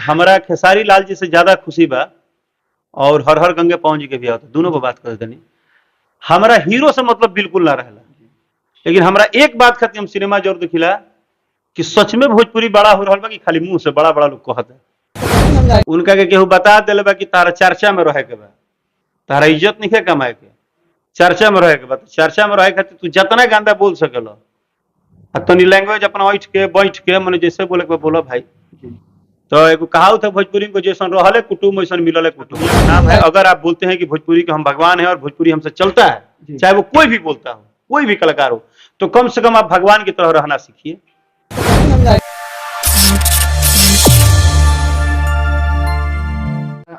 हमारा खेसारी लाल जी से ज्यादा खुशी बा और हर हर गंगे पवन जी के भी आवता दोनों पर बात कर देनी। हमारा हीरो से मतलब बिल्कुल ना रहेला, लेकिन हमारा एक बात खातिर हम सिनेमा जरूर दिखिला कि सच में भोजपुरी बड़ा हो रहा बा कि खाली मुंह से बड़ा बड़ा लोग कहता है। उनका के केहू बता दिले बा कि तारा चर्चा में रहे के बा, तारा इज्जत नहीं कमाए के, चर्चा में रहे के बा। चर्चा में रहे खातिर तू जितना गांदा बोल सकेलो, तनी लैंग्वेज अपना ऐठ के बैठ के मने जैसे बोले के बोलो भाई। तो एगो कहावत है भोजपुरी को, जैसन रहले कुटुम वैसन मिलले कुटुम नाम है। अगर आप बोलते हैं कि भोजपुरी के हम भगवान है और भोजपुरी हमसे चलता है, चाहे वो कोई भी बोलता हो, कोई भी कलाकार हो, तो कम से कम आप भगवान की तरह रहना सीखिए।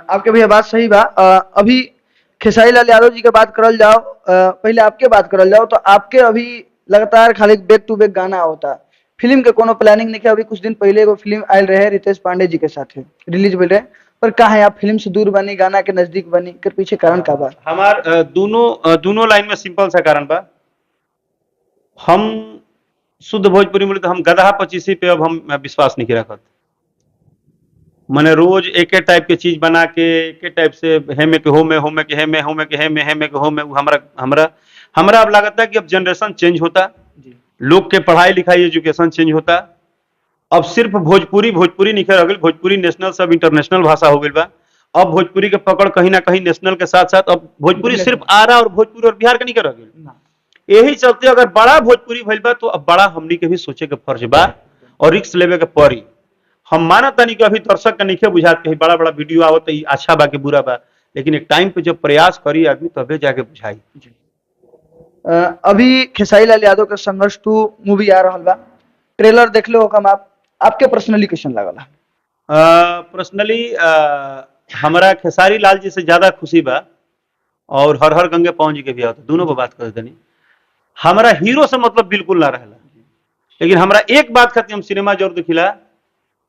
आपके भैया बात सही बा। अभी खेसारी लाल यादव जी के बात करल जाओ, पहले आपके बात करल जाओ, तो आपके अभी लगातार खाली बैक टू बैक गाना होता, फिल्म के कोनो प्लानिंग नहीं है। अभी कुछ दिन पहले एगो फिल्म आयल रहे रितेश पांडे जी के साथ रिलीज भेल रहे, पर कहा है आप फिल्म से दूर बनी, गाना के नजदीक बनी, के पीछे कारण का बा? हमार दोनों लाइन में सिंपल सा कारण बा। हम शुद्ध भोजपुरी बोले तो हम गधा पचीसी पे अब हम विश्वास नहीं रखत। मने रोज एक टाइप के चीज बना के एक टाइप से हेमे के हो में होमे के हेमे होमे के हेमे हेमे के हो में हमरा हमरा हमरा अब लगता है कि अब जनरेशन चेंज होता, लोग के पढ़ाई लिखाई एजुकेशन चेंज होता। अब सिर्फ भोजपुरी भोजपुरी नहीं रह गई, भोजपुरी नेशनल सब इंटरनेशनल भाषा हो गई बा। अब भोजपुरी के पकड़ कहीं ना कहीं नेशनल के साथ साथ अब भोजपुरी सिर्फ आरा और भोजपुरी और बिहार के नहीं रह गई। यही चलते अगर बड़ा भोजपुरी भइल बा तो अब बड़ा हमनी के भी सोचे के फर्ज बा और रिस्क लेवे के पड़ी। हम मानता नहीं कि अभी दर्शक के नहीं बुझात कहीं बड़ा बड़ा वीडियो आवत अच्छा बा कि बुरा बा, लेकिन एक टाइम पे जब प्रयास करी आदमी तबे जाके बुझाई। अभी खेसारी लाल यादव के संघर्ष 2 मूवी आ रहा बा, ट्रेलर देख लो हम आपके पर्सनली क्वेश्चन लगला? पर्सनली हमारा खेसारी लाल जी से ज्यादा खुशी बा और हर हर गंगे पवन जी के भी आवता दोनों पर बात कर देनी। हमारा हीरो से मतलब बिल्कुल ना रहेला, लेकिन हमारा एक बात खातिर हम सिनेमा जरूर दिखिला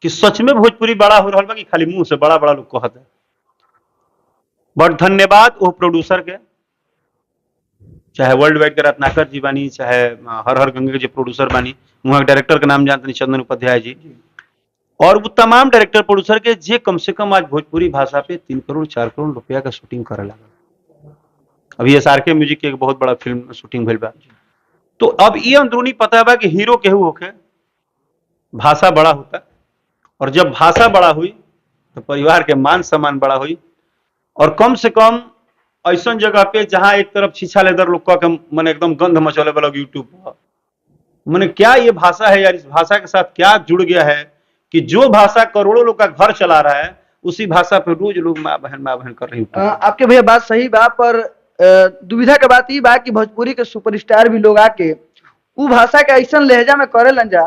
कि सच में भोजपुरी बड़ा हो रहा बा कि खाली मुंह से बड़ा बड़ा लोग कहता है। बट धन्यवाद वो प्रोड्यूसर के, चाहे वर्ल्ड वाइड के रत्नाकर जी बानी, चाहे हर हर गंगे के जो प्रोड्यूसर बानी, वहां डायरेक्टर का नाम जानते नहीं, चंदन उपाध्याय जी, और वो तमाम डायरेक्टर प्रोड्यूसर के जे कम से कम आज भोजपुरी भाषा पे 3 करोड़ 4 करोड़ रुपया का शूटिंग करे लगा। अभी SRK म्यूजिक की एक बहुत बड़ा फिल्म शूटिंग भेल बा। तो अब ये अंदरूनी पता बा कि हीरो केहू होके भाषा बड़ा होता, और जब भाषा बड़ा हुई तो परिवार के मान सम्मान बड़ा हुई। और कम से कम ऐसा जगह पे जहां एक तरफ छीछा लेदर लोग का मन एकदम गंध मचौले वाला यूट्यूब पर, मैंने क्या ये भाषा है यार, इस भाषा के साथ क्या जुड़ गया है कि जो भाषा करोड़ों लोग का घर चला रहा है उसी भाषा पे रोज लोग माँ बहन कर रही हूँ। आपके भैया बात सही बा, पर दुविधा के बात ये बा कि भोजपुरी के सुपरस्टार भी लोग आके उ भाषा के ऐसा लहजा में करे लन जा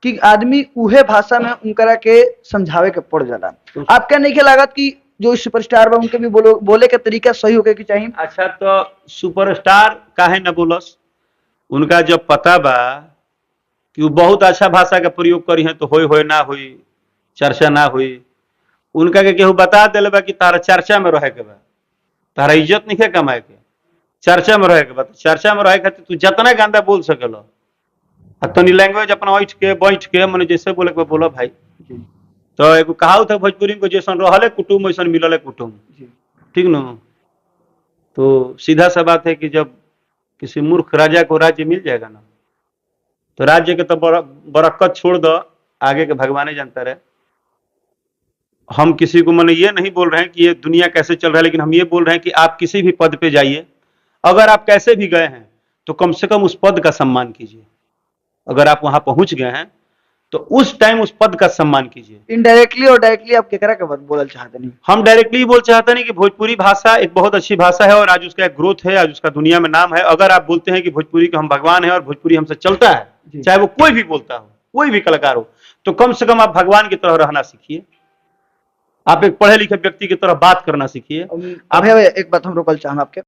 कि आदमी उहे भाषा में उनकरा के समझावे के पड़ जाला। आपके नहीं लागत कि जो सुपरस्टार बा उनके भी बोले के तरीका सही होके कि चाहिए? अच्छा, तो सुपरस्टार काहे न बोलस, उनका जब पता बा कि वो बहुत अच्छा भाषा का प्रयोग करी है तो होए ना हुई, चर्चा ना हुई। उनका के केहू बता दिले बा कि तारा चर्चा में रहे के बा, तारा इज्जत नहीं कमाए के, चर्चा में रहे के बा। चर्चा में रहे खातिर तू जितना गांदा बोल सकेलो, तनी लैंग्वेज अपना ऐठ के बैठ के मने जैसे बोले के बोलो भाई। तो एगो कहावत है भोजपुरी को, जैसन रहले कुटुम वैसन मिलले कुटुम, ठीक न? तो सीधा सा बात है कि जब किसी मूर्ख राजा को राज्य मिल जाएगा ना, तो राज्य के तो बरक्कत छोड़ दो, आगे के भगवान जानता रहे। हम किसी को मैंने ये नहीं बोल रहे हैं कि ये दुनिया कैसे चल रहा है, लेकिन हम ये बोल रहे हैं कि आप किसी भी पद पे जाइए, अगर आप कैसे भी गए हैं तो कम से कम उस पद का सम्मान कीजिए। अगर आप वहां पहुंच गए हैं तो उस टाइम उस पद का सम्मान कीजिए। इनडायरेक्टली और डायरेक्टली आप केकरा के बोलना चाहते नहीं? हम डायरेक्टली बोल चाहते नहीं कि भोजपुरी भाषा एक बहुत अच्छी भाषा है और आज उसका एक ग्रोथ है, आज उसका दुनिया में नाम है। अगर आप बोलते हैं कि भोजपुरी के हम भगवान है और भोजपुरी हमसे चलता है, चाहे वो कोई भी बोलता हो, कोई भी कलाकार हो, तो कम से कम आप भगवान की तरह रहना सीखिए, आप एक पढ़े लिखे व्यक्ति की तरह बात करना सीखिए। एक बात हम रोकल चाहें आपके,